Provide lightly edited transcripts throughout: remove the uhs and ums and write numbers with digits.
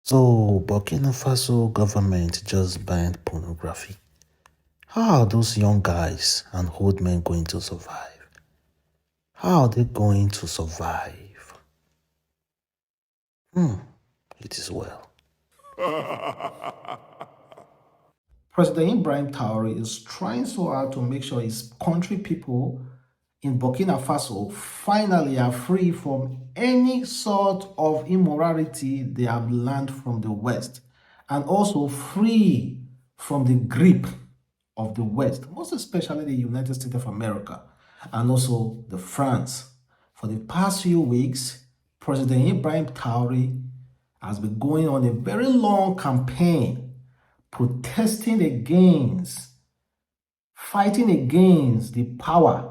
So, Burkina Faso government just banned pornography. How are those young guys and old men going to survive? How are they going to survive? It is well. President Ibrahim Traore is trying so hard to make sure his country people in Burkina Faso finally are free from any sort of immorality they have learned from the West, and also free from the grip of the West, most especially the United States of America and also the France. For the past few weeks, President Ibrahim Traore has been going on a very long campaign protesting against, fighting against the power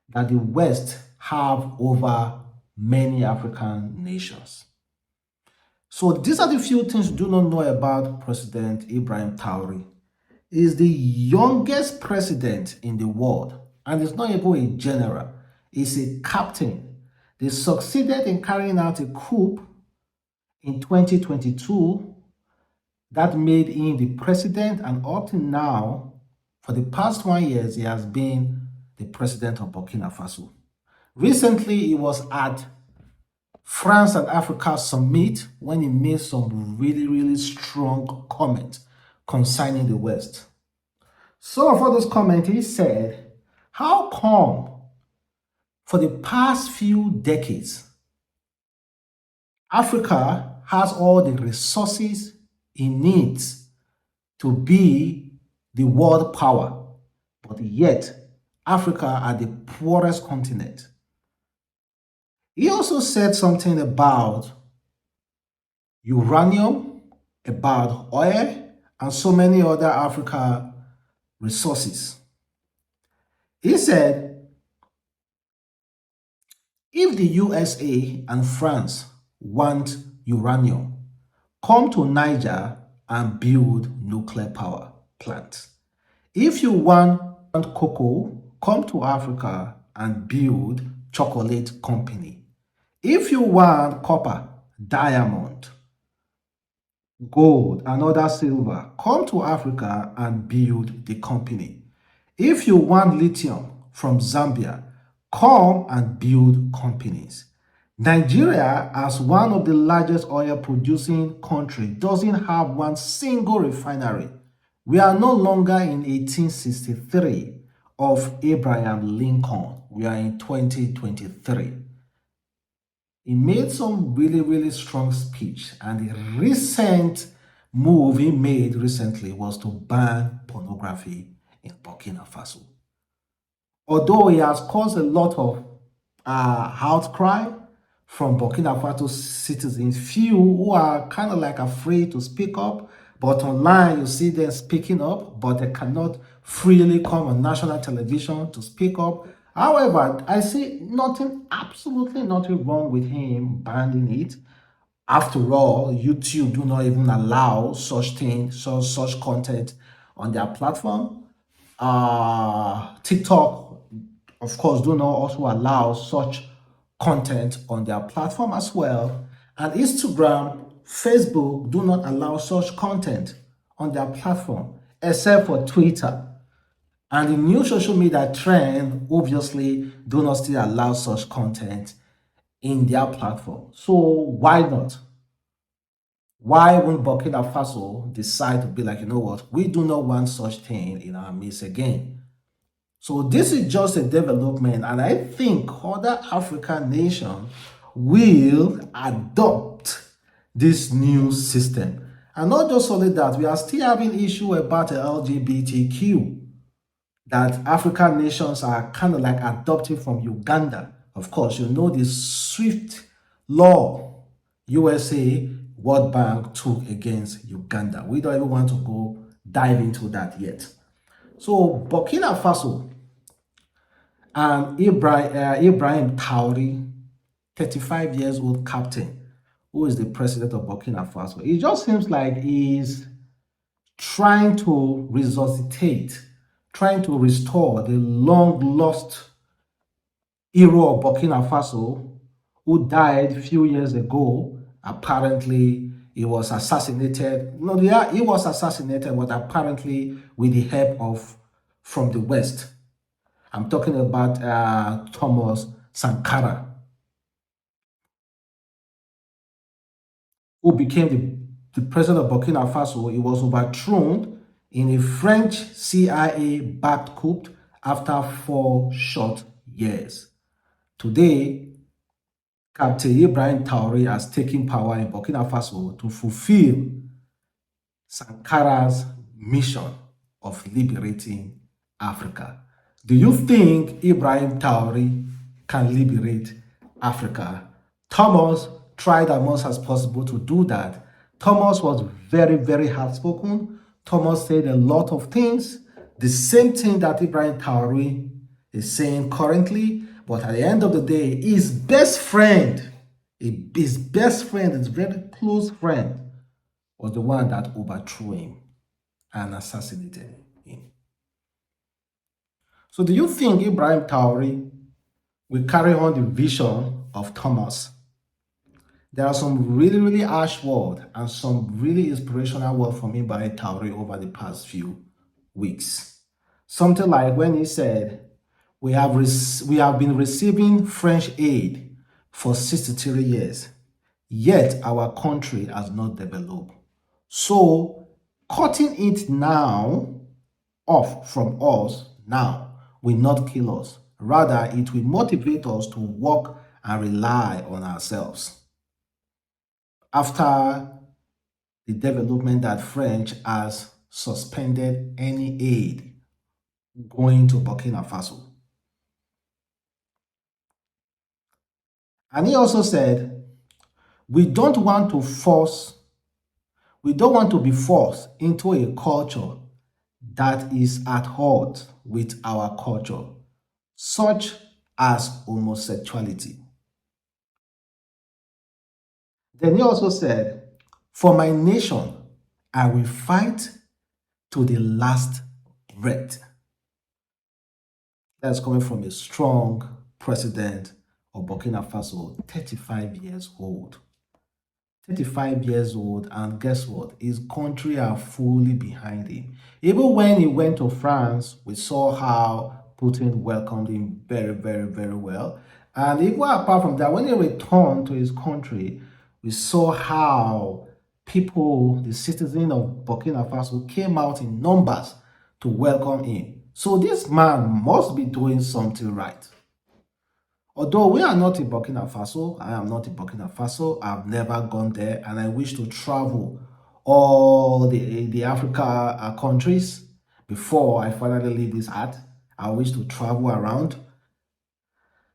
that the West have over many African nations. So these are the few things you do not know about President Ibrahim Traore. He is the youngest president in the world, and is not even a general. He's a captain. They succeeded in carrying out a coup in 2022 that made him the president, and up to now, for the past 1 year, he has been the president of Burkina Faso. Recently, he was at France and Africa Summit when he made some really strong comments concerning the West. Some of all those comments, he said, how come for the past few decades, Africa has all the resources it needs to be the world power, but yet Africa are the poorest continent. He also said something about uranium, about oil, and so many other Africa resources. He said, if the USA and France want uranium, come to Niger and build nuclear power plants. If you want cocoa, come to Africa and build chocolate company. If you want copper, diamond, gold, and other silver, come to Africa and build the company. If you want lithium from Zambia, come and build companies. Nigeria, as one of the largest oil producing countries, doesn't have one single refinery. We are no longer in 1863 of Abraham Lincoln. We are in 2023. He made some really strong speech, and the recent move he made recently was to ban pornography in Burkina Faso. Although he has caused a lot of outcry from Burkina Faso citizens, few who are kind of like afraid to speak up, but online you see them speaking up, but they cannot freely come on national television to speak up. However, I see nothing, absolutely nothing wrong with him banning it. After all, YouTube do not even allow such things, such content on their platform. TikTok, of course, do not also allow such content on their platform as well. And Instagram, Facebook do not allow such content on their platform, except for Twitter. And the new social media trend obviously do not still allow such content in their platform. So why not? Why won't Burkina Faso decide to be like, you know what, we do not want such thing in our midst again? So this is just a development, and I think other African nations will adopt this new system. And not just only that, we are still having issue about the LGBTQ that African nations are kind of like adopting from Uganda. Of course, you know the swift law USA World Bank took against Uganda. We don't even want to go dive into that yet. So Burkina Faso and Ibrahim Traore, 35 years old captain, who is the president of Burkina Faso. It just seems like he's trying to resuscitate, trying to restore the long lost hero of Burkina Faso, who died a few years ago, apparently he was assassinated. No, yeah, he was assassinated, but apparently with the help of from the West. I'm talking about Thomas Sankara, who became the president of Burkina Faso. He was overthrown in a French CIA-backed coup after 4 short years. Today, Captain Ibrahim Traore has taken power in Burkina Faso to fulfill Sankara's mission of liberating Africa. Do you think Ibrahim Traore can liberate Africa? Thomas tried as much as possible to do that. Thomas was very, very outspoken. Thomas said a lot of things, the same thing that Ibrahim Traore is saying currently, but at the end of the day, his best friend, his very close friend, was the one that overthrew him and assassinated him. So do you think Ibrahim Traore will carry on the vision of Thomas? There are some really, really harsh words and some really inspirational words from Ibrahim Traore over the past few weeks. Something like when he said, we have been receiving French aid for 63 years, yet our country has not developed. So cutting it now off from us now will not kill us. Rather, it will motivate us to work and rely on ourselves. After the development that French has suspended any aid going to Burkina Faso. And he also said, we don't want to be forced into a culture that is at odds with our culture, such as homosexuality. Then he also said, for my nation, I will fight to the last breath. That's coming from a strong president of Burkina Faso, 35 years old. 35 years old, and guess what? His country are fully behind him. Even when he went to France, we saw how Putin welcomed him very, very, very well. And even apart from that, when he returned to his country, we saw how people, the citizens of Burkina Faso, came out in numbers to welcome him. So this man must be doing something right. Although we are not in Burkina Faso, I am not in Burkina Faso, I've never gone there, and I wish to travel all the Africa countries before I finally leave this earth. I wish to travel around.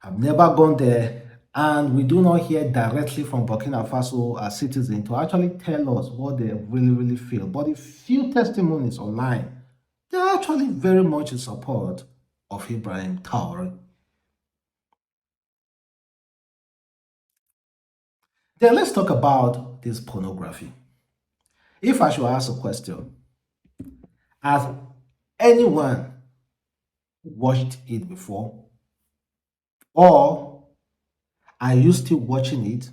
I've never gone there, and we do not hear directly from Burkina Faso as citizens to actually tell us what they really, really feel. But the few testimonies online, they're actually very much in support of Ibrahim Traore. Then let's talk about this pornography. If I should ask a question, has anyone watched it before? Or are you still watching it?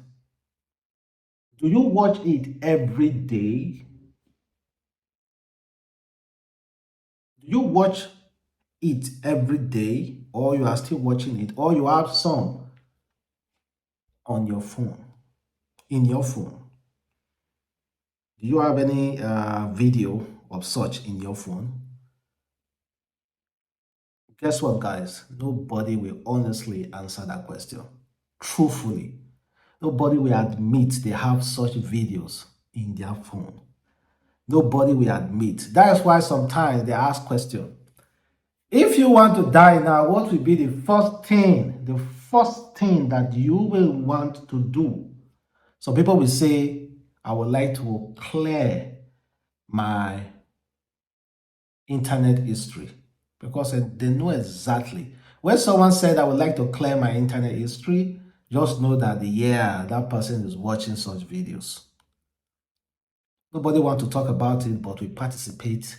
Do you watch it every day? Do you watch it every day? Or you are still watching it? Or you have some on your phone, in your phone? Do you have any video of such in your phone? Guess what, guys? Nobody will honestly answer that question. Truthfully, nobody will admit they have such videos in their phone. Nobody will admit. That is why sometimes they ask questions. If you want to die now, what will be the first thing that you will want to do? So people will say, I would like to clear my internet history, because they know exactly. When someone said, I would like to clear my internet history, just know that, yeah, that person is watching such videos. Nobody wants to talk about it, but we participate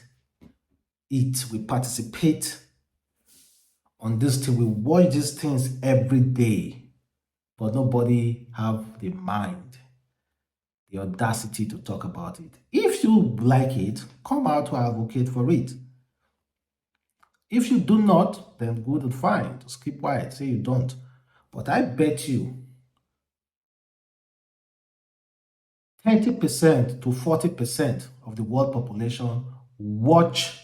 on this thing. We watch these things every day, but nobody have the mind the audacity to talk about it. If you like it, come out to advocate for it. If you do not, then good and fine. Just keep quiet, say you don't. But I bet you 30% to 40% of the world population watch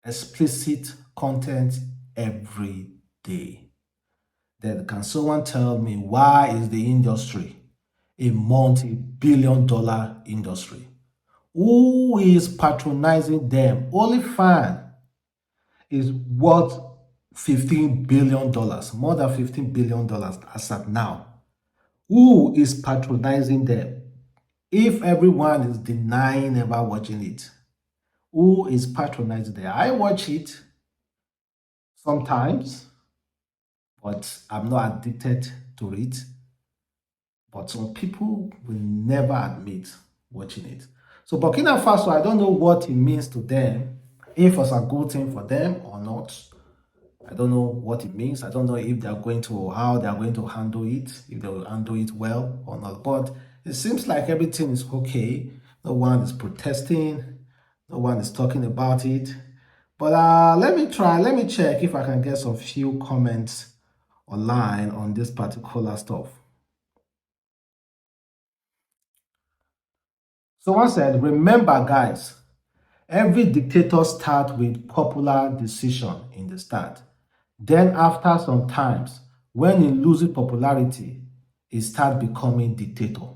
explicit content every day. Then can someone tell me why is the industry a multi-billion-dollar industry? Who is patronizing them? OnlyFans is worth $15 billion, more than $15 billion as at now. Who is patronizing them? If everyone is denying ever watching it, who is patronizing them? I watch it sometimes, but I'm not addicted to it. But some people will never admit watching it. So Burkina Faso, I don't know what it means to them, if it's a good thing for them or not. I don't know what it means. I don't know if they're going to, how they're going to handle it, if they will handle it well or not. But it seems like everything is okay. No one is protesting. No one is talking about it. But let me check if I can get some few comments online on this particular stuff. Someone said, remember guys, every dictator starts with popular decision in the start. Then after some times, when he loses popularity, he starts becoming dictator.